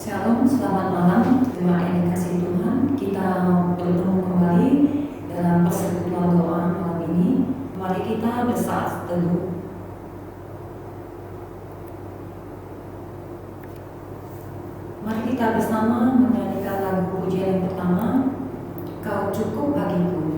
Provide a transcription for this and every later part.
Shalom, selamat malam. Terima kasih Tuhan. Kita bertemu kembali dalam persekutuan doa malam ini. Mari kita bersaat teduh. Mari kita bersama menyanyikan lagu pujian yang pertama, Kau Cukup Bagiku.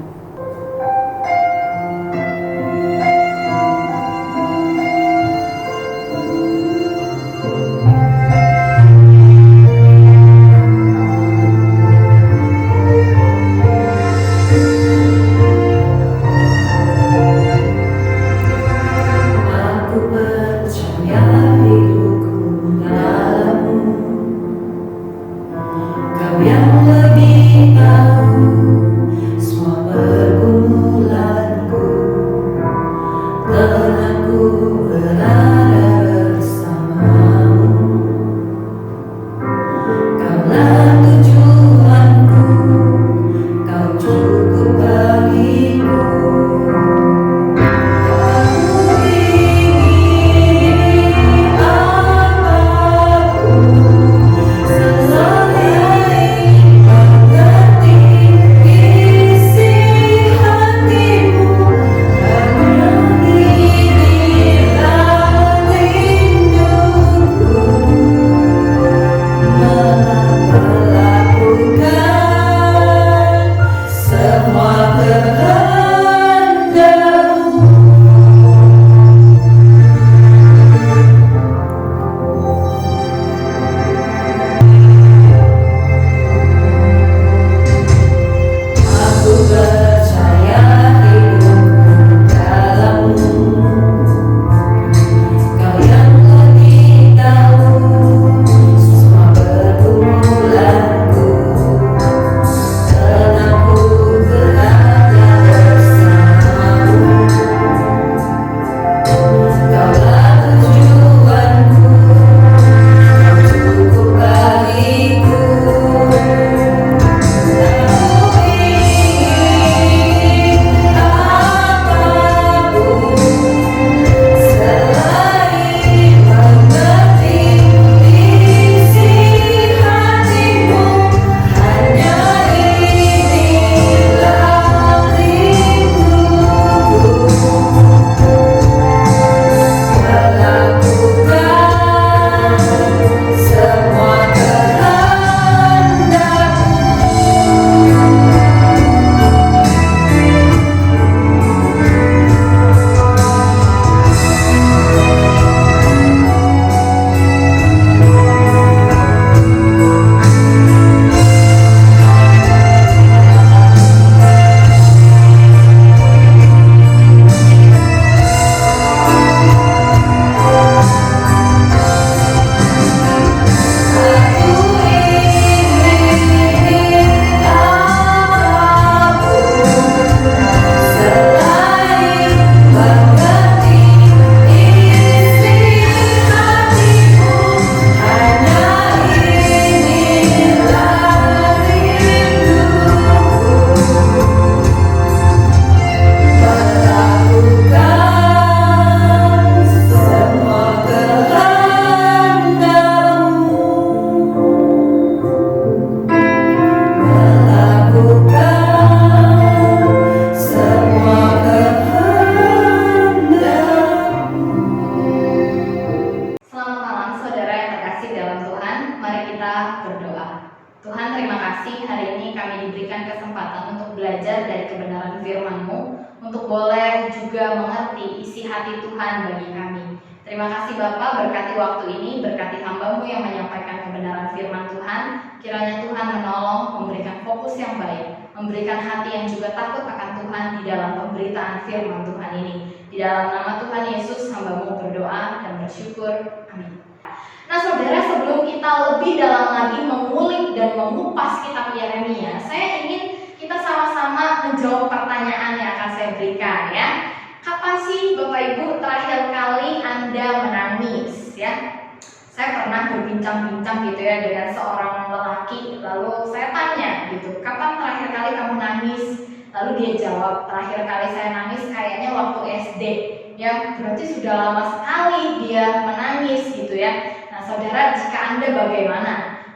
Memberikan hati yang juga takut akan Tuhan di dalam pemberitaan firman Tuhan ini. Di dalam nama Tuhan Yesus, hamba-Mu berdoa dan bersyukur. Amin. Nah saudara, sebelum kita lebih dalam lagi mengulik dan mengupas kitab Yeremia, saya ingin kita sama-sama menjawab pertanyaan yang akan saya berikan ya. Kapan sih Bapak Ibu terakhir kali Anda menangis ya? Saya pernah berbincang-bincang gitu ya dengan seorang lelaki, lalu saya tanya gitu, kapan terakhir kali kamu nangis? Lalu dia jawab, terakhir kali saya nangis kayaknya waktu SD. Ya, berarti sudah lama sekali dia menangis gitu ya. Nah saudara, jika Anda bagaimana?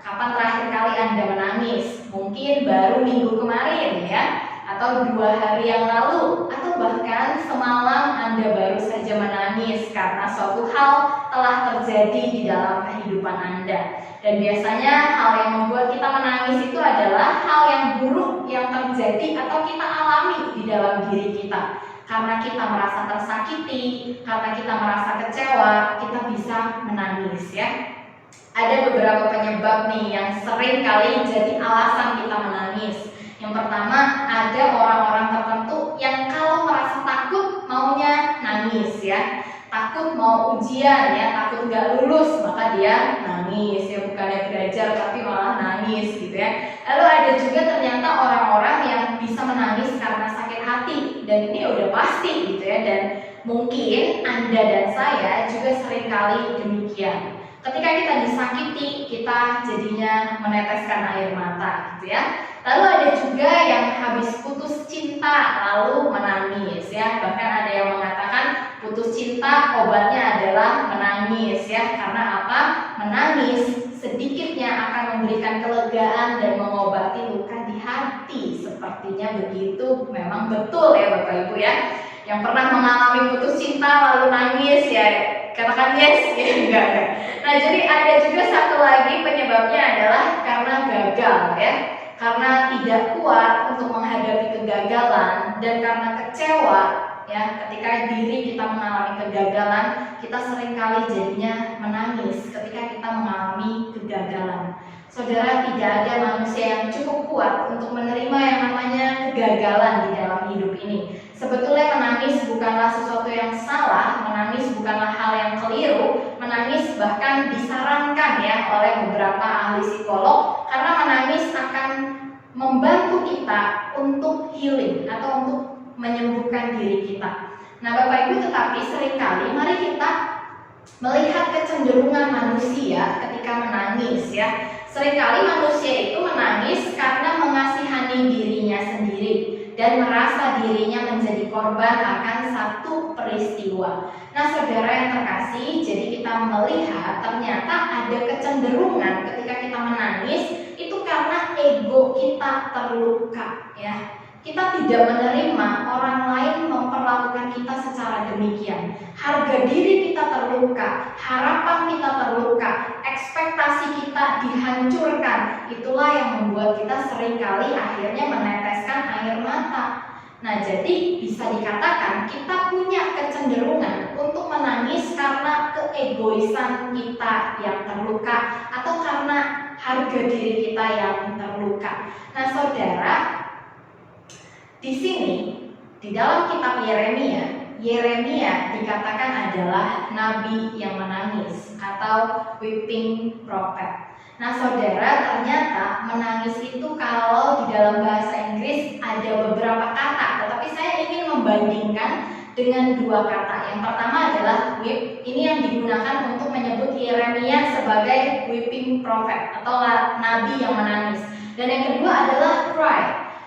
Kapan terakhir kali Anda menangis? Mungkin baru minggu kemarin ya, atau 2 hari yang lalu, atau bahkan semalam Anda baru saja menangis karena suatu hal telah terjadi di dalam kehidupan Anda. Dan biasanya hal yang membuat kita menangis itu adalah hal yang buruk yang terjadi atau kita alami di dalam diri kita. Karena kita merasa tersakiti, karena kita merasa kecewa, kita bisa menangis ya. Ada beberapa penyebab nih yang sering kali jadi alasan kita menangis. Yang pertama, ada orang-orang tertentu yang kalau merasa takut maunya nangis ya. Takut mau ujian ya, takut gak lulus maka dia nangis ya, bukannya belajar tapi malah nangis gitu ya. Lalu ada juga ternyata orang-orang yang bisa menangis karena sakit hati, dan ini udah pasti gitu ya, dan mungkin Anda dan saya juga seringkali demikian. Ketika kita disakiti, kita jadinya meneteskan air mata gitu ya. Lalu ada juga yang habis putus cinta lalu menangis ya. Bahkan ada yang mengatakan putus cinta obatnya adalah menangis ya. Karena apa? Menangis sedikitnya akan memberikan kelegaan dan mengobati luka di hati. Sepertinya begitu, memang betul ya Bapak Ibu ya. Yang pernah mengalami putus cinta lalu nangis ya, katakan yes ya, enggak. Nah, jadi ada juga satu lagi penyebabnya adalah karena gagal ya. Karena tidak kuat untuk menghadapi kegagalan dan karena kecewa ya, ketika diri kita mengalami kegagalan, kita seringkali jadinya menangis ketika kita mengalami kegagalan. Saudara, tidak ada manusia yang cukup kuat untuk menerima yang namanya kegagalan di dalam hidup ini. Sebetulnya menangis bukanlah sesuatu yang salah, menangis bukanlah hal yang keliru, menangis bahkan disarankan ya oleh beberapa ahli psikolog, karena menangis akan membantu kita untuk healing atau untuk menyembuhkan diri kita. Nah Bapak Ibu, tetapi seringkali mari kita melihat kecenderungan manusia ketika menangis ya. Seringkali manusia itu menangis karena mengasihani dirinya sendiri dan merasa dirinya menjadi korban akan satu peristiwa. Nah saudara yang terkasih, jadi kita melihat ternyata ada kecenderungan ketika kita menangis itu karena ego kita terluka ya. Kita tidak menerima orang lain memperlakukan kita secara demikian. Harga diri kita terluka, harapan kita terluka, ekspektasi kita dihancurkan. Itulah yang membuat kita seringkali akhirnya meneteskan air mata. Nah, jadi bisa dikatakan kita punya kecenderungan untuk menangis karena keegoisan kita yang terluka atau karena harga diri kita yang terluka. Nah, saudara, di sini di dalam kitab Yeremia dikatakan adalah nabi yang menangis atau weeping prophet. Nah saudara, ternyata menangis itu kalau di dalam bahasa Inggris ada beberapa kata, tetapi saya ingin membandingkan dengan 2 kata. Yang pertama adalah weep, ini yang digunakan untuk menyebut Yeremia sebagai weeping prophet atau nabi yang menangis. Dan yang kedua adalah cry.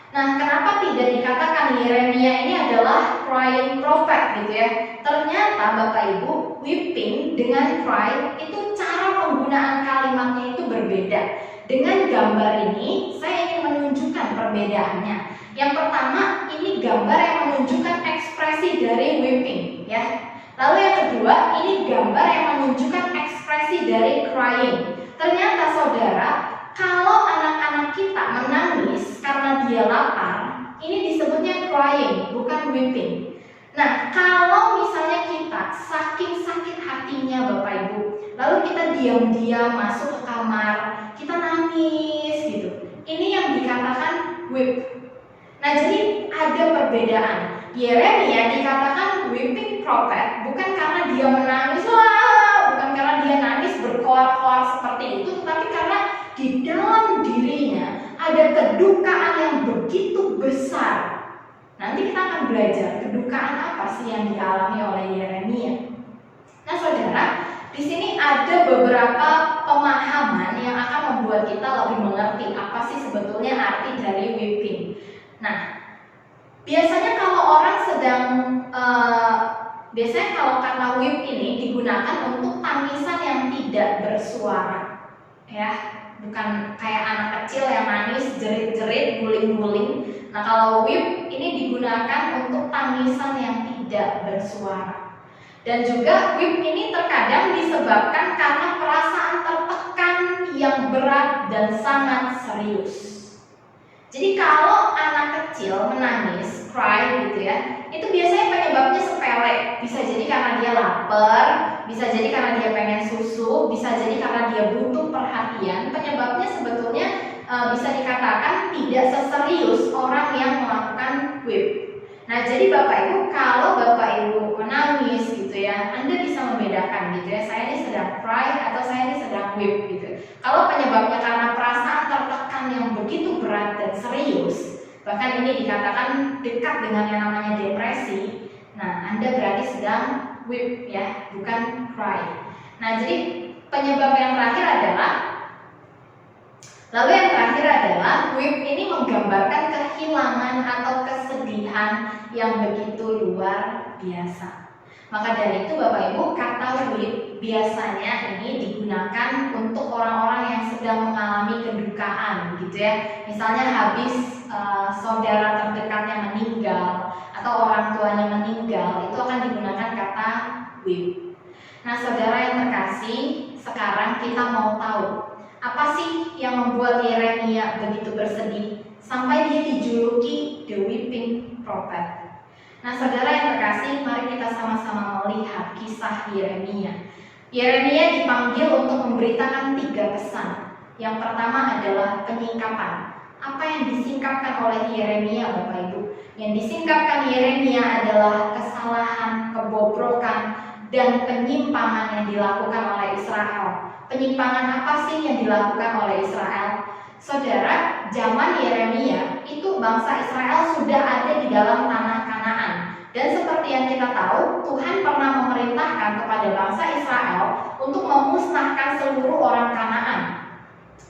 Nah, kenapa tidak dikatakan Yeremia ini adalah crying prophet gitu ya? Ternyata Bapak Ibu, weeping dengan cry itu cara penggunaan kalimatnya itu berbeda. Dengan gambar ini, saya ingin menunjukkan perbedaannya. Yang pertama, ini gambar yang menunjukkan ekspresi dari weeping ya. Lalu yang kedua, ini gambar yang menunjukkan ekspresi dari crying. Ternyata saudara, kalau anak-anak kita menangis karena dia lapar, ini disebutnya crying, bukan weeping. Nah, kalau misalnya kita saking sakit hatinya Bapak Ibu, lalu kita diam-diam masuk ke kamar, kita nangis gitu. Ini yang dikatakan weep. Nah, jadi ada perbedaan. Yeremia dikatakan weeping prophet bukan karena dia menangis, bukan karena dia nangis berkoar-koar seperti itu, tetapi karena di dalam dirinya ada kedukaan yang begitu besar. Nanti kita akan belajar kedukaan apa sih yang dialami oleh Yeremia. Nah, saudara, di sini ada beberapa pemahaman yang akan membuat kita lebih mengerti apa sih sebetulnya arti dari weeping. Nah, biasanya kalau orang sedang biasanya kalau kata weep ini digunakan untuk tangisan yang tidak bersuara, ya. bukan kayak anak kecil yang nangis jerit-jerit, guling-guling. Nah, kalau weep ini digunakan untuk tangisan yang tidak bersuara. Dan juga weep ini terkadang disebabkan karena perasaan tertekan yang berat dan sangat serius. Jadi kalau anak kecil menangis, cry gitu ya, itu biasanya penyebabnya sepele. Bisa jadi karena dia lapar, bisa jadi karena dia pengen susu, bisa jadi karena dia butuh perhatian. Penyebabnya sebetulnya bisa dikatakan tidak seserius orang yang melakukan weep. Nah, jadi Bapak Ibu, kalau Bapak Ibu menangis gitu ya, Anda bisa membedakan gitu ya, saya ini sedang cry atau saya ini sedang weep gitu. Kalau penyebabnya karena perasaan tertekan yang begitu berat dan serius, bahkan ini dikatakan dekat dengan yang namanya depresi, nah Anda berarti sedang weep ya, bukan cry. Nah, jadi penyebab yang terakhir adalah weep ini menggambarkan kehilangan atau kesedihan yang begitu luar biasa. Maka dari itu Bapak Ibu, kata weep biasanya ini digunakan untuk orang-orang yang sedang mengalami kedukaan gitu ya. Misalnya habis saudara terdekatnya meninggal atau orang tuanya meninggal, itu akan digunakan kata weep. Nah, saudara yang terkasih, sekarang kita mau tahu apa sih yang membuat Yeremia begitu bersedih sampai dia dijuluki the weeping prophet. Nah, saudara yang terkasih, mari kita sama-sama melihat kisah Yeremia. Yeremia dipanggil untuk memberitakan 3 pesan. Yang pertama adalah penyingkapan. Apa yang disingkapkan oleh Yeremia, Bapak Ibu? Yang disingkapkan Yeremia adalah kesalahan, kebobrokan, dan penyimpangan yang dilakukan oleh Israel. Penyimpangan apa sih yang dilakukan oleh Israel? Saudara, zaman Yeremia itu bangsa Israel sudah ada di dalam tanah Kanaan. Dan seperti yang kita tahu, Tuhan pernah memerintahkan kepada bangsa Israel untuk memusnahkan seluruh orang Kanaan.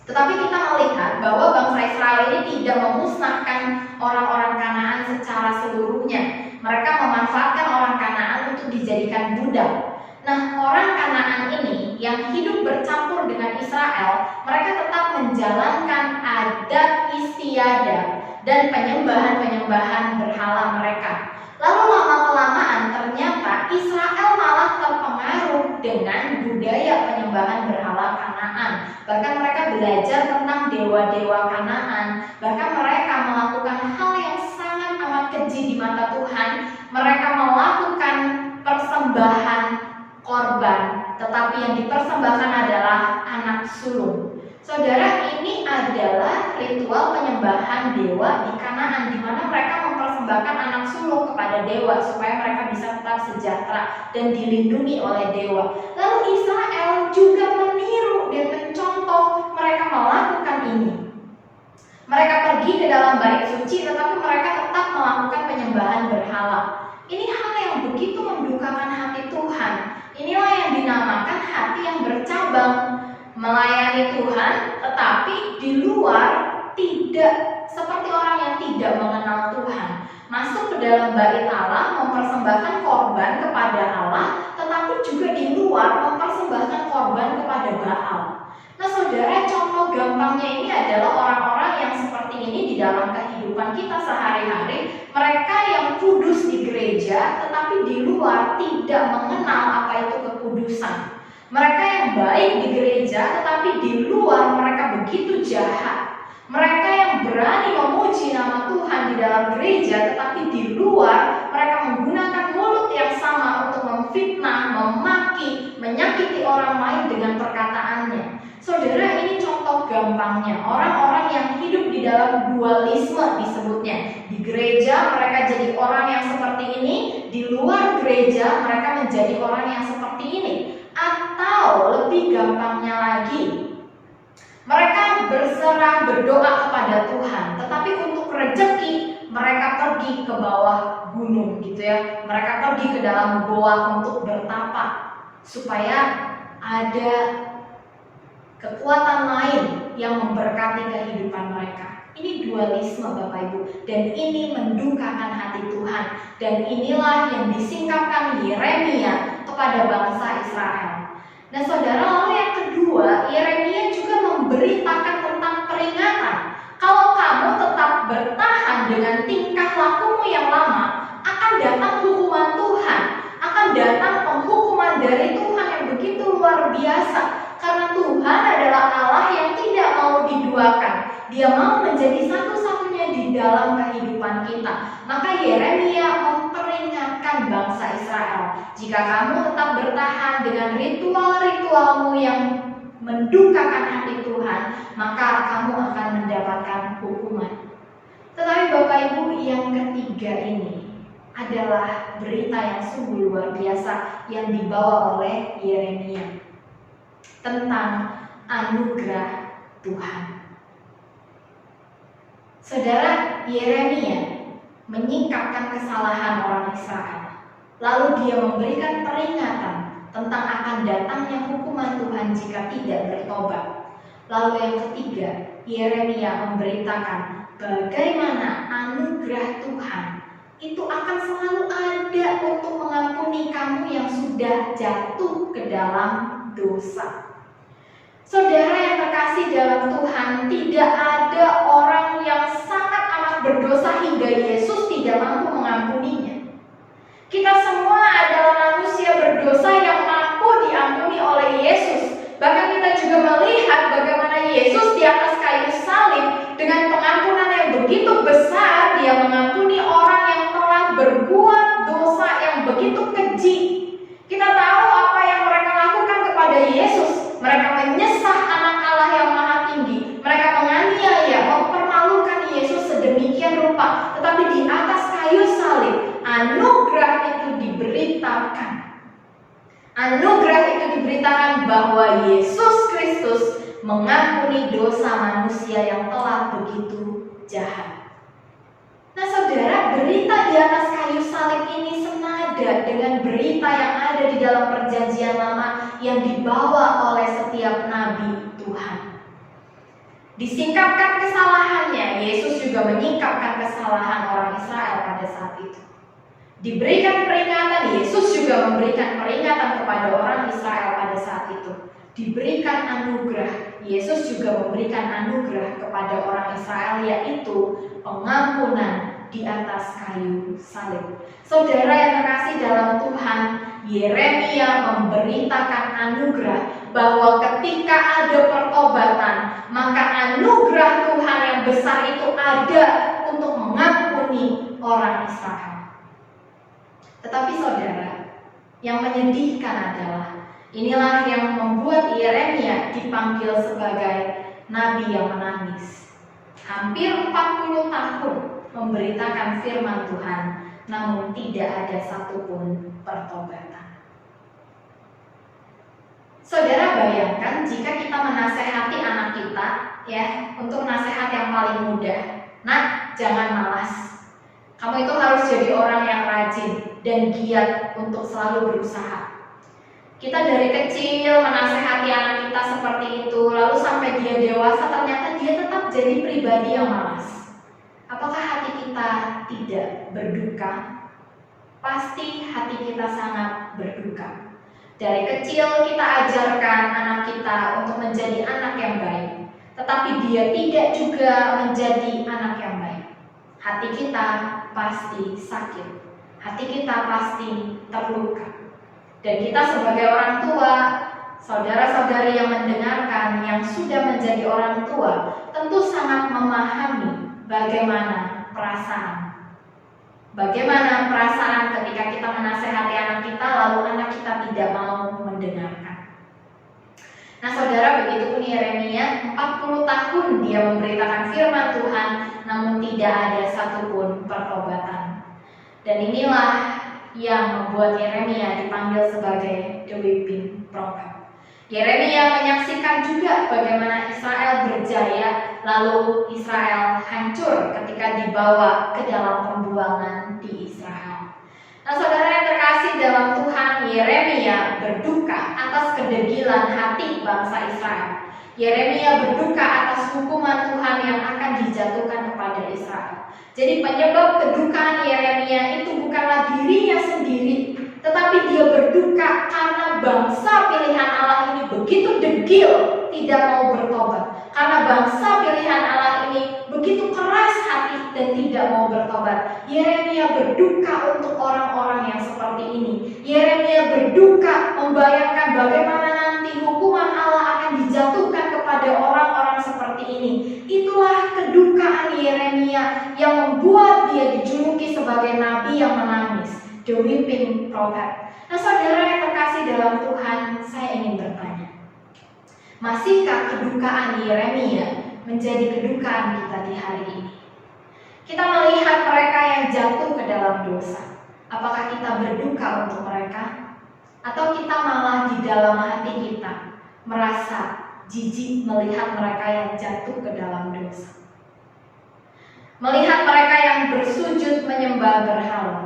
Tetapi kita melihat bahwa bangsa Israel ini tidak memusnahkan orang-orang Kanaan secara seluruhnya. Mereka memanfaatkan orang Kanaan untuk dijadikan budak. Nah, orang Kanaan ini yang hidup bercampur dengan Israel, mereka tetap menjalankan adat istiadat dan penyembahan-penyembahan berhala mereka. Lalu lama-kelamaan ternyata Israel malah terpengaruh dengan budaya penyembahan berhala Kanaan. Bahkan mereka belajar tentang dewa-dewa Kanaan. Bahkan mereka melakukan hal yang sangat amat keji di mata Tuhan. Mereka melakukan persembahan korban, tetapi yang dipersembahkan adalah anak sulung. Saudara, ini adalah ritual penyembahan dewa di Kanaan, di mana mereka mempersembahkan anak sulung kepada dewa supaya mereka bisa tetap sejahtera dan dilindungi oleh dewa. Lalu Israel juga meniru dan mencontoh mereka melakukan ini. Mereka pergi ke dalam bait suci, tetapi mereka tetap melakukan penyembahan berhala. Ini hal yang begitu mendukakan hati Tuhan. Inilah yang dinamakan hati yang bercabang, melayani Tuhan, tetapi di luar tidak seperti orang yang tidak mengenal Tuhan. Masuk ke dalam bait Allah, mempersembahkan korban kepada Allah, tetapi juga di luar mempersembahkan korban kepada Baal. Nah, saudara, contoh gampangnya ini adalah orang-orang yang seperti ini di dalam kehidupan kita sehari-hari. Mereka yang kudus di gereja, tetapi di luar tidak mengenal apa itu kekudusan. Mereka yang baik di gereja, tetapi di luar mereka begitu jahat. Mereka yang berani memuji nama Tuhan di dalam gereja, tetapi di luar mereka menggunakan mulut yang sama untuk memfitnah, memaki, menyakiti orang lain dengan perkataannya. Saudara, ini contoh gampangnya orang-orang yang hidup di dalam dualisme disebutnya. Di gereja mereka jadi orang yang seperti ini, di luar gereja mereka menjadi orang yang seperti ini. Atau lebih gampangnya lagi, mereka berserah berdoa kepada Tuhan, tetapi untuk rezeki mereka pergi ke bawah gunung gitu ya. Mereka pergi ke dalam goa untuk bertapa supaya ada kekuatan lain yang memberkati kehidupan mereka. Ini dualisme Bapak Ibu, dan ini mendukakan hati Tuhan. Dan inilah yang disingkapkan Yeremia kepada bangsa Israel. Nah, saudara, lalu yang kedua, Yeremia juga memberitakan tentang peringatan. Kalau kamu tetap bertahan dengan tingkah lakumu yang lama, akan datang hukuman Tuhan, akan datang penghukuman dari Tuhan yang begitu luar biasa. Karena Tuhan adalah Allah yang tidak mau diduakan. Dia mau menjadi satu-satunya di dalam kehidupan kita. Maka Yeremia memperingatkan bangsa Israel, jika kamu tetap bertahan dengan ritual-ritualmu yang mendukakan hati Tuhan, maka kamu akan mendapatkan hukuman. Tetapi Bapak Ibu, yang ketiga ini adalah berita yang sungguh luar biasa yang dibawa oleh Yeremia tentang anugerah Tuhan. Saudara, Yeremia menyingkapkan kesalahan orang Israel, lalu dia memberikan peringatan tentang akan datangnya hukuman Tuhan jika tidak bertobat. Lalu yang ketiga, Yeremia memberitakan bagaimana anugerah Tuhan itu akan selalu ada untuk mengampuni kamu yang sudah jatuh ke dalam dosa. Saudara yang terkasih dalam Tuhan, tidak ada orang yang sangat amat berdosa hingga Yesus tidak mampu mengampuninya. Kita semua adalah manusia berdosa yang mampu diampuni oleh Yesus. Bahkan kita juga melihat bagaimana Yesus di atas kayu salib dengan pengampunan yang begitu besar, dia mengampuni orang yang telah berbuat dosa yang begitu keji. Kita tahu apa yang mereka lakukan kepada Yesus. Mereka menyesah anak Allah yang maha tinggi. Mereka menganiaya, mempermalukan Yesus sedemikian rupa. Tetapi di atas kayu salib, anugerah itu diberitakan. Anugerah itu diberitakan bahwa Yesus Kristus mengampuni dosa manusia yang telah begitu jahat. Nah saudara, berita di atas kayu salib ini senada dengan berita yang ada di dalam perjanjian lama yang dibawa oleh setiap nabi Tuhan. Disingkapkan kesalahannya, Yesus juga menyingkapkan kesalahan orang Israel pada saat itu. Diberikan peringatan, Yesus juga memberikan peringatan kepada orang Israel pada saat itu. Diberikan anugerah, Yesus juga memberikan anugerah kepada orang Israel, yaitu pengampunan di atas kayu salib. Saudara yang terkasih dalam Tuhan, Yeremia memberitakan anugerah bahwa ketika ada pertobatan, maka anugerah Tuhan yang besar itu ada untuk mengampuni orang Israel. Tetapi saudara, yang menyedihkan adalah inilah yang membuat Yeremia dipanggil sebagai nabi yang menangis. Hampir 40 tahun memberitakan firman Tuhan, namun tidak ada satupun pertobatan. Saudara, bayangkan jika kita menasehati anak kita, ya, untuk nasihat yang paling mudah. Nak, jangan malas. Kamu itu harus jadi orang yang rajin dan giat untuk selalu berusaha. Kita dari kecil menasehati anak kita seperti itu, lalu sampai dia dewasa ternyata dia tetap jadi pribadi yang malas. Apakah hati kita tidak berduka? Pasti hati kita sangat berduka. Dari kecil kita ajarkan anak kita untuk menjadi anak yang baik, tetapi dia tidak juga menjadi anak yang baik. Hati kita pasti sakit, hati kita pasti terluka. Dan kita sebagai orang tua, saudara-saudari yang mendengarkan, yang sudah menjadi orang tua, tentu sangat memahami bagaimana perasaan ketika kita menasehati anak kita, lalu anak kita tidak mau mendengarkan. Nah saudara, begitu pun Yeremia, 40 tahun dia memberitakan firman Tuhan, namun tidak ada satupun pertobatan. Dan inilah yang membuat Yeremia dipanggil sebagai the weeping prophet. Yeremia menyaksikan juga bagaimana Israel berjaya, lalu Israel hancur ketika dibawa ke dalam pembuangan di Israel. Nah saudara yang terkasih dalam Tuhan, Yeremia berduka atas kedegilan hati bangsa Israel. Yeremia berduka atas hukuman Tuhan yang akan dijatuhkan kepada Israel. Jadi penyebab kedukaan Yeremia itu bukanlah dirinya sendiri, tetapi dia berduka karena bangsa pilihan Allah ini begitu degil, tidak mau bertobat. bangsa pilihan Allah ini begitu keras hati dan tidak mau bertobat. Yeremia berduka untuk orang-orang yang seperti ini. Yeremia berduka membayangkan bagaimana nanti hukuman Allah akan dijatuhkan kepada orang-orang seperti ini. Itulah kedukaan Yeremia yang membuat dia dijuluki sebagai nabi yang menangis, the weeping prophet. Nah, saudara yang terkasih dalam Tuhan, saya ingin bertanya, masihkah kedukaan Yeremia menjadi kedukaan kita di hari ini? Kita melihat mereka yang jatuh ke dalam dosa. Apakah kita berduka untuk mereka? Atau kita malah di dalam hati kita merasa jijik melihat mereka yang jatuh ke dalam dosa? Melihat mereka yang bersujud menyembah berhala.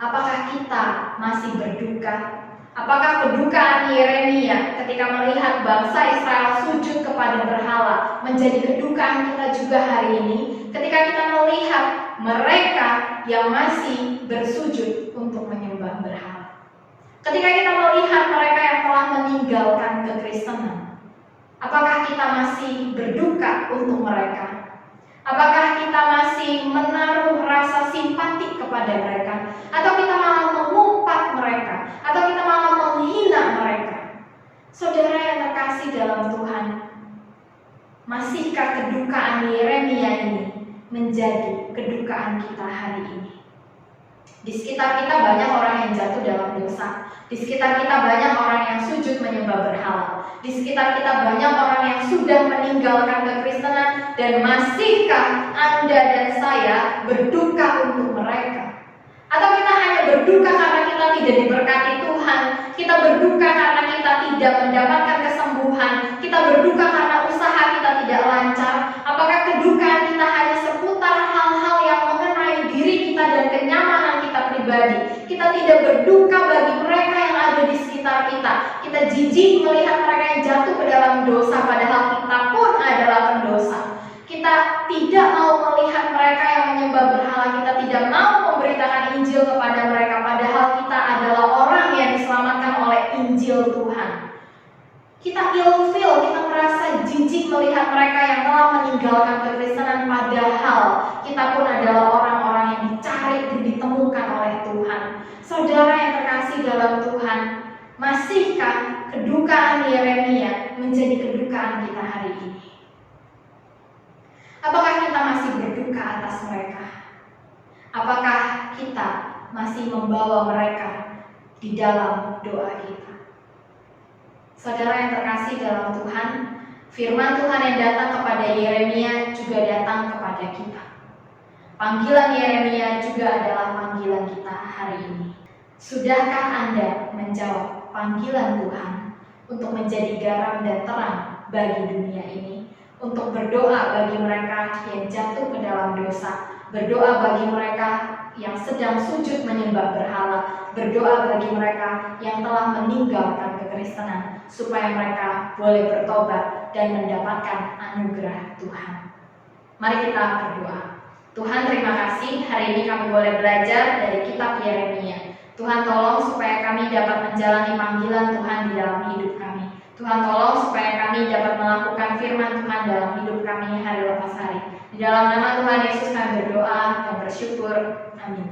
Apakah kita masih berduka? Apakah kedukaan Yeremia ketika melihat bangsa Israel sujud kepada berhala menjadi kedukaan kita juga hari ini? Ketika kita melihat mereka yang masih bersujud untuk menyembah berhala. Ketika kita melihat mereka yang telah meninggalkan kekristenan. Apakah kita masih berduka untuk mereka? Apakah kita masih menaruh rasa simpati kepada mereka? Atau kita malah mengumpat mereka? Atau kita malah menghina mereka? Saudara yang terkasih dalam Tuhan, masihkah kedukaan Yeremia ini menjadi kedukaan kita hari ini? Di sekitar kita banyak orang yang jatuh dalam dosa. Di sekitar kita banyak orang yang sujud menyembah berhala. Di sekitar kita banyak orang yang sudah meninggalkan kekristenan. Dan masihkah Anda dan saya berduka untuk mereka? Atau kita hanya berduka karena kita tidak diberkati Tuhan? Kita berduka karena kita tidak mendapatkan kesembuhan? Kita berduka karena usaha kita tidak lancar? Apakah kedukaan kita hanya seputar hal-hal yang mengenai diri kita dan kenyamanan kita pribadi? Kita tidak berduka bagi mereka yang ada di sekitar kita. Kita jijik melihat mereka yang jatuh ke dalam dosa, padahal kita pun adalah pendosa. Kita tidak mau melihat mereka yang menyembah berhala. Kita tidak mau memberitakan Injil kepada mereka, padahal kita adalah orang yang diselamatkan oleh Injil Tuhan. Kita ilfil, kita merasa jijik melihat mereka yang telah meninggalkan kekristenan, padahal kita pun adalah orang-orang yang dicari dan ditemukan oleh Tuhan. Saudara yang terkasih dalam Tuhan, masihkah kedukaan Yeremia menjadi kedukaan kita hari ini? Apakah kita masih berduka atas mereka? Apakah kita masih membawa mereka di dalam doa kita? Saudara yang terkasih dalam Tuhan, firman Tuhan yang datang kepada Yeremia juga datang kepada kita. Panggilan Yeremia juga adalah panggilan kita hari ini. Sudahkah Anda menjawab panggilan Tuhan untuk menjadi garam dan terang bagi dunia ini? Untuk berdoa bagi mereka yang jatuh ke dalam dosa, berdoa bagi mereka yang sedang sujud menyembah berhala, berdoa bagi mereka yang telah meninggalkan kekristenan, supaya mereka boleh bertobat dan mendapatkan anugerah Tuhan. Mari kita berdoa. Tuhan, terima kasih hari ini kami boleh belajar dari kitab Yeremia. Tuhan, tolong supaya kami dapat menjalani panggilan Tuhan di dalam hidup kami. Tuhan, tolong supaya kami dapat melakukan firman Tuhan dalam hidup kami hari lepas hari. Di dalam nama Tuhan Yesus kami berdoa dan bersyukur. Amin.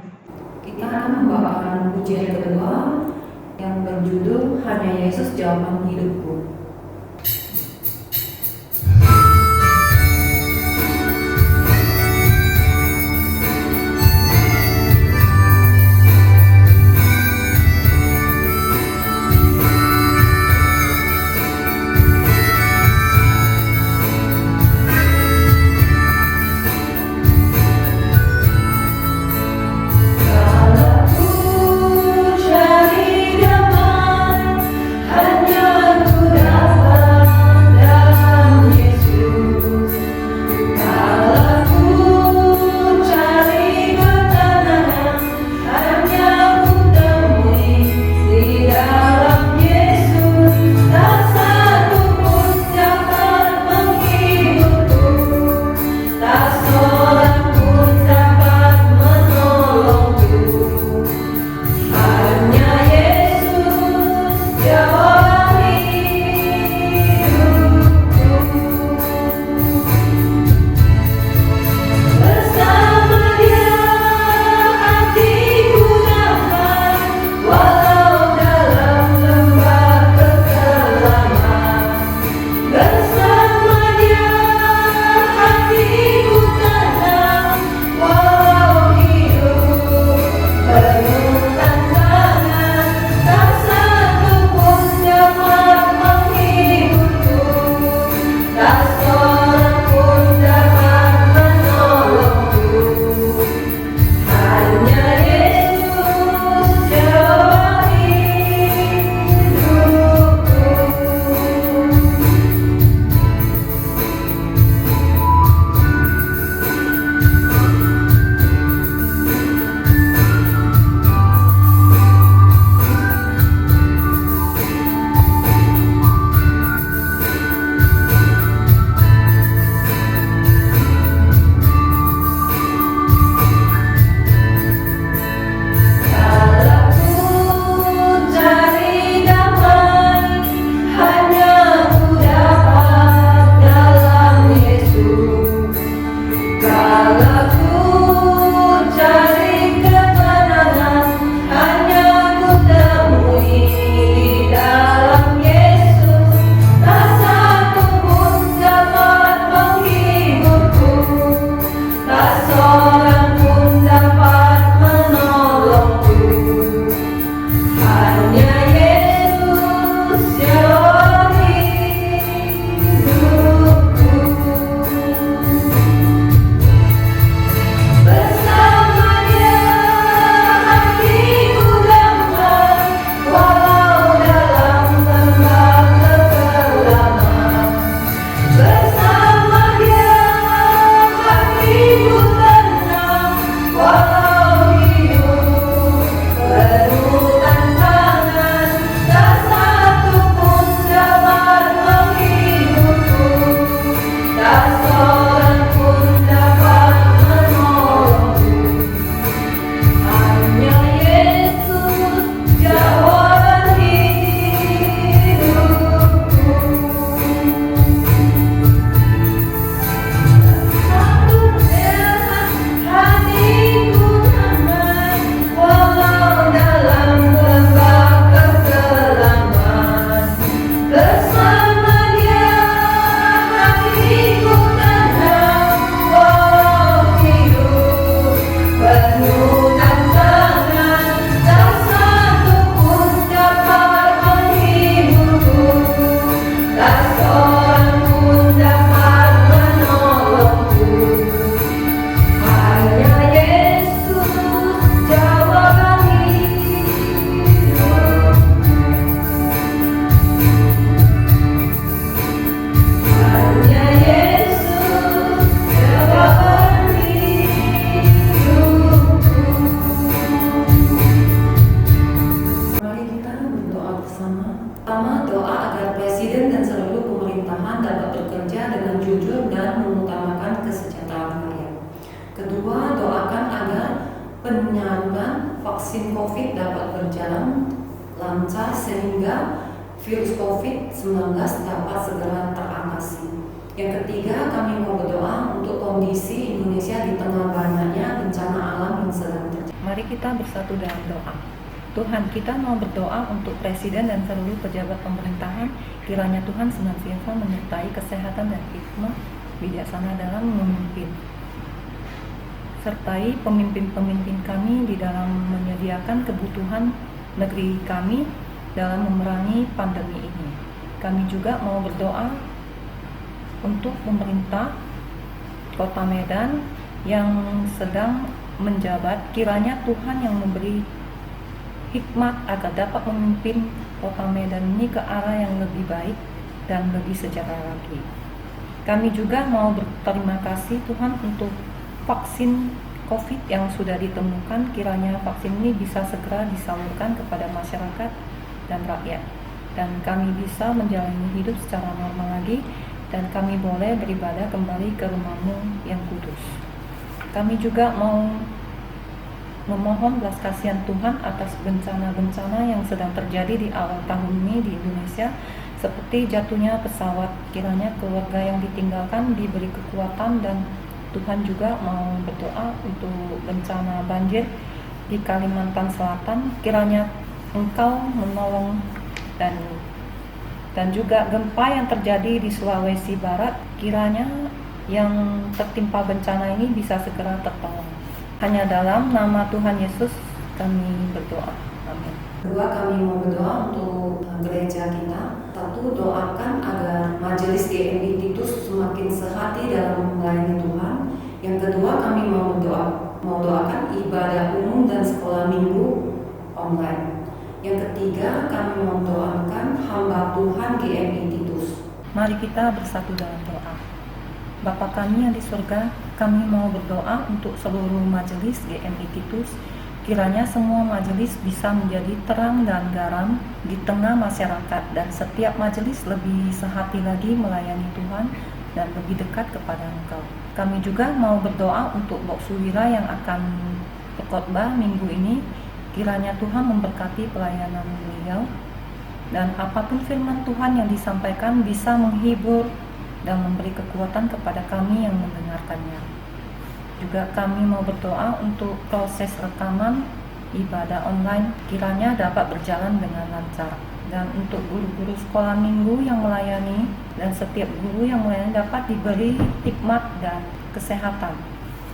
Kita akan membawakan pujian kedua yang berjudul Hanya Yesus Jawaban Hidupku. Hanya Tuhan dan mengutamakan kesejahteraan rakyat. Kedua, doakan agar penyaluran vaksin COVID dapat berjalan lancar sehingga virus COVID-19 dapat segera teratasi. Yang ketiga, kami mau berdoa untuk kondisi Indonesia di tengah banyaknya bencana alam yang sedang terjadi. Mari kita bersatu dalam doa. Tuhan, kita mau berdoa untuk Presiden dan seluruh pejabat pemerintahan. Kiranya Tuhan senantiasa menyertai kesehatan dan hikmah bijaksana dalam memimpin. Sertai pemimpin-pemimpin kami di dalam menyediakan kebutuhan negeri kami dalam memerangi pandemi ini. Kami juga mau berdoa untuk pemerintah Kota Medan yang sedang menjabat. Kiranya Tuhan yang memberi hikmat agar dapat memimpin Kota Medan ini ke arah yang lebih baik dan lebih sejahtera lagi. Kami juga mau berterima kasih Tuhan untuk vaksin COVID yang sudah ditemukan. Kiranya vaksin ini bisa segera disalurkan kepada masyarakat dan rakyat, dan kami bisa menjalani hidup secara normal lagi, dan kami boleh beribadah kembali ke rumah-Mu yang kudus. Kami juga mau memohon belas kasihan Tuhan atas bencana-bencana yang sedang terjadi di awal tahun ini di Indonesia, seperti jatuhnya pesawat. Kiranya keluarga yang ditinggalkan diberi kekuatan, dan Tuhan juga mau berdoa untuk bencana banjir di Kalimantan Selatan. Kiranya Engkau menolong, dan juga gempa yang terjadi di Sulawesi Barat, kiranya yang tertimpa bencana ini bisa segera tertolong. Hanya dalam nama Tuhan Yesus kami berdoa. Amin. Kedua, kami mau berdoa untuk gereja kita. Satu, doakan agar majelis GMI Titus semakin sehati dalam melayani Tuhan. Yang kedua, kami mau doakan ibadah umum dan sekolah minggu online. Yang ketiga, kami mendoakan hamba Tuhan GMI Titus. Mari kita bersatu dalam doa. Bapa kami yang di surga, kami mau berdoa untuk seluruh majelis GMI Titus. Kiranya semua majelis bisa menjadi terang dan garam di tengah masyarakat, dan setiap majelis lebih sehati lagi melayani Tuhan dan lebih dekat kepada Engkau. Kami juga mau berdoa untuk Bok Suwira yang akan berkhotbah minggu ini. Kiranya Tuhan memberkati pelayanan beliau, dan apapun firman Tuhan yang disampaikan bisa menghibur dan memberi kekuatan kepada kami yang mendengarkannya. Juga kami mau berdoa untuk proses rekaman ibadah online, kiranya dapat berjalan dengan lancar. Dan untuk guru-guru sekolah minggu yang melayani, dan setiap guru yang melayani dapat diberi hikmat dan kesehatan.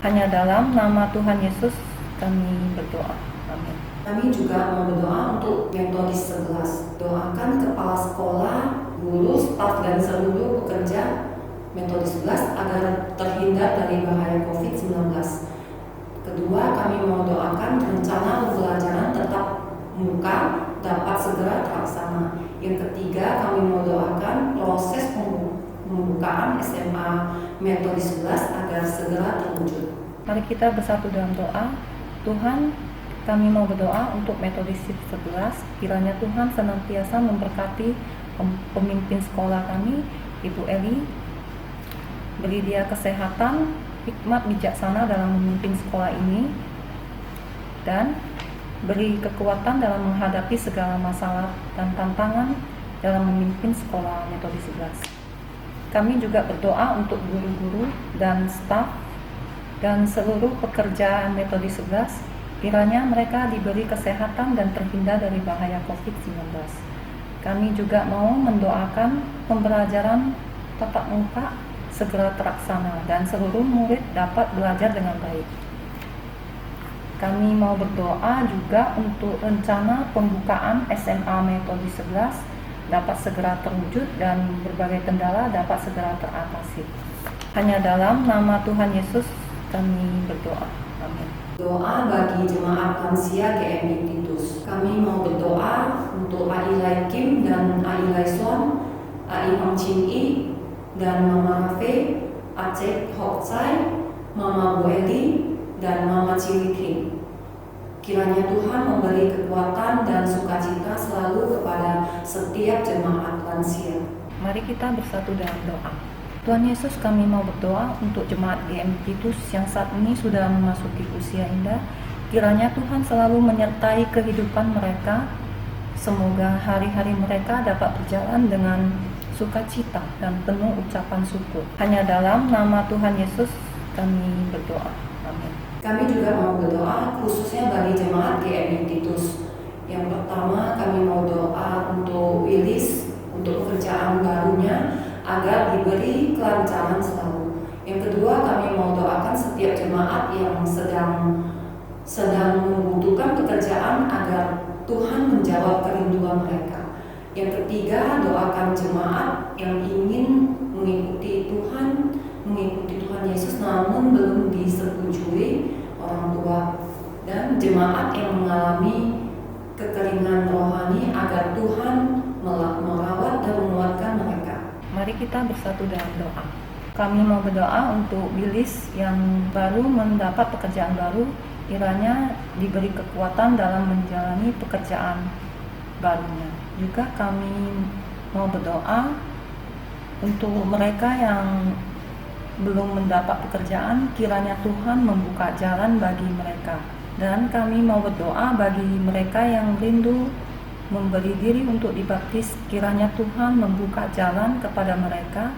Hanya dalam nama Tuhan Yesus kami berdoa. Amin. Kami juga mau berdoa untuk Metodis 11. Doakan kepala sekolah, guru, staf, dan seluruh pekerja Metodis 11 agar terhindar dari bahaya COVID-19. Kedua, kami mau doakan rencana pembelajaran tetap muka dapat segera terlaksana. Yang ketiga, kami mau doakan proses pembukaan SMA Metodis 11 agar segera terwujud. Mari kita bersatu dalam doa. Tuhan, kami mau berdoa untuk Metodis 11. Kiranya Tuhan senantiasa memberkati pemimpin sekolah kami, Ibu Eli. Beri dia kesehatan, hikmat bijaksana dalam memimpin sekolah ini, dan beri kekuatan dalam menghadapi segala masalah dan tantangan dalam memimpin sekolah Metodis 11. Kami juga berdoa untuk guru-guru dan staf dan seluruh pekerja Metodis 11. Kiranya mereka diberi kesehatan dan terhindar dari bahaya COVID-19. Kami juga mau mendoakan pembelajaran tatap muka segera terlaksana dan seluruh murid dapat belajar dengan baik. Kami mau berdoa juga untuk rencana pembukaan SMA Metodis 11 dapat segera terwujud dan berbagai kendala dapat segera teratasi. Hanya dalam nama Tuhan Yesus kami berdoa. Amin. Doa bagi jemaat lansia GMI Titus. Kami mau berdoa untuk Ailai Kim dan Ailai Son, Ai Hong Chin I, dan Mama Rafe, Aceh Hoksai, Mama Bu Eli, dan Mama Ciliking. Kiranya Tuhan memberi kekuatan dan sukacita selalu kepada setiap jemaat lansia. Mari kita bersatu dalam doa. Tuhan Yesus, kami mau berdoa untuk jemaat GM Titus yang saat ini sudah memasuki usia indah. Kiranya Tuhan selalu menyertai kehidupan mereka. Semoga hari-hari mereka dapat berjalan dengan sukacita dan penuh ucapan syukur. Hanya dalam nama Tuhan Yesus kami berdoa. Amin. Kami juga mau berdoa khususnya bagi jemaat GM Titus. Yang pertama, kami mau doa untuk Willis, untuk pekerjaan barunya agar diberi kelancaran selalu. Yang kedua, kami mau doakan setiap jemaat yang sedang membutuhkan pekerjaan agar Tuhan menjawab kerinduan mereka. Yang ketiga, doakan jemaat yang ingin mengikuti Tuhan Yesus namun belum disetujui orang tua, dan jemaat yang mengalami kekeringan rohani agar Tuhan merawat dan menguatkan mereka. Mari kita bersatu dalam doa. Kami mau berdoa untuk Bilis yang baru mendapat pekerjaan baru, kiranya diberi kekuatan dalam menjalani pekerjaan barunya. Juga kami mau berdoa untuk mereka yang belum mendapat pekerjaan, kiranya Tuhan membuka jalan bagi mereka. Dan kami mau berdoa bagi mereka yang rindu memberi diri untuk dibaptis, kiranya Tuhan membuka jalan kepada mereka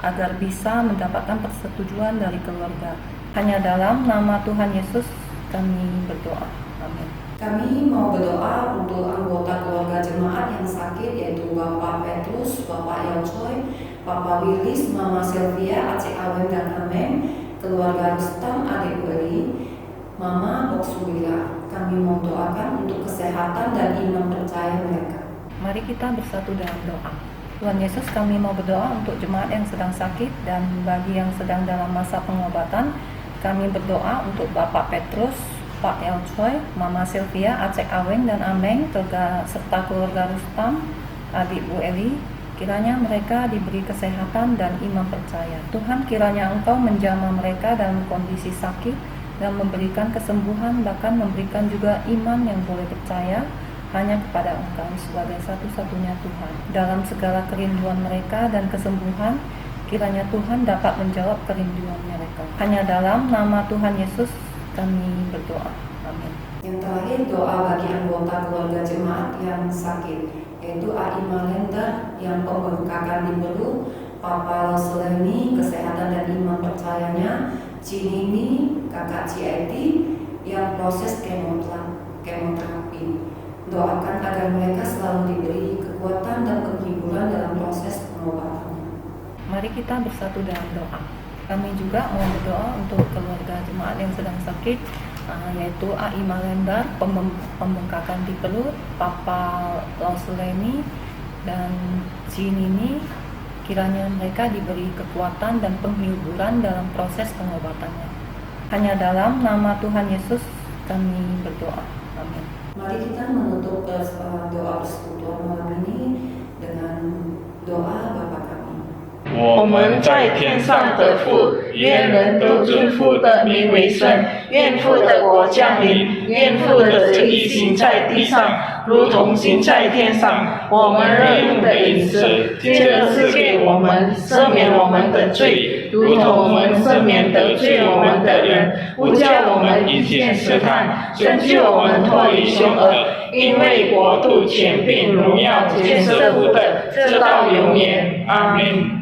agar bisa mendapatkan persetujuan dari keluarga. Hanya dalam nama Tuhan Yesus kami berdoa. Amin. Kami mau berdoa untuk anggota keluarga jemaat yang sakit, yaitu Bapak Petrus, Bapak Yelcoy, Bapak Willis, Mama Sylvia, Aceh Awen dan Ameng, keluarga Rustam, adik Beli, Mama Boksuwira. Kami mau doakan untuk kesehatan dan iman percaya mereka. Mari kita bersatu dalam doa. Tuhan Yesus, kami mau berdoa untuk jemaat yang sedang sakit dan bagi yang sedang dalam masa pengobatan. Kami berdoa untuk Bapak Petrus, Pak Elcoy, Mama Sylvia, Aceh Aweng dan Ameng, serta keluarga Rustam, adik Bu Eli. Kiranya mereka diberi kesehatan dan iman percaya. Tuhan, kiranya Engkau menjamah mereka dalam kondisi sakit dan memberikan kesembuhan, bahkan memberikan juga iman yang boleh percaya hanya kepada Engkau sebagai satu-satunya Tuhan. Dalam segala kerinduan mereka dan kesembuhan, kiranya Tuhan dapat menjawab kerinduan mereka. Hanya dalam nama Tuhan Yesus kami berdoa. Amin. Yang terakhir, doa bagi anggota keluarga jemaat yang sakit, yaitu Ai Malenda yang pembengkakan di perut, Papa Seleni kesehatan dan iman percayanya, Cinini, Kakak Cieti yang proses kemoterapi. Doakan agar mereka selalu diberi kekuatan dan penghiburan dalam proses pengobatannya. Mari kita bersatu dalam doa. Kami juga mau berdoa untuk keluarga jemaat yang sedang sakit, yaitu Ai Malendar, pembengkakan di perut, Papa Lausuleni dan Cinini. Kiranya mereka diberi kekuatan dan penghiburan dalam proses pengobatannya. Hanya dalam nama Tuhan Yesus kami berdoa. Amin. Mari kita menutup doa persekutuan malam ini dengan doa Bapa kami. 我们在天上的父，愿人都尊父的名为圣，愿父的国降临，愿父的旨意行在地上，如同行在天上。我们日用的饮食，今日赐给我们，赦免我们的罪，如同我们赦免得罪我们的人，不叫我们遇见试探，拯救我们脱离凶恶。因为国度、权柄、荣耀，皆是父的，直到永远。阿门。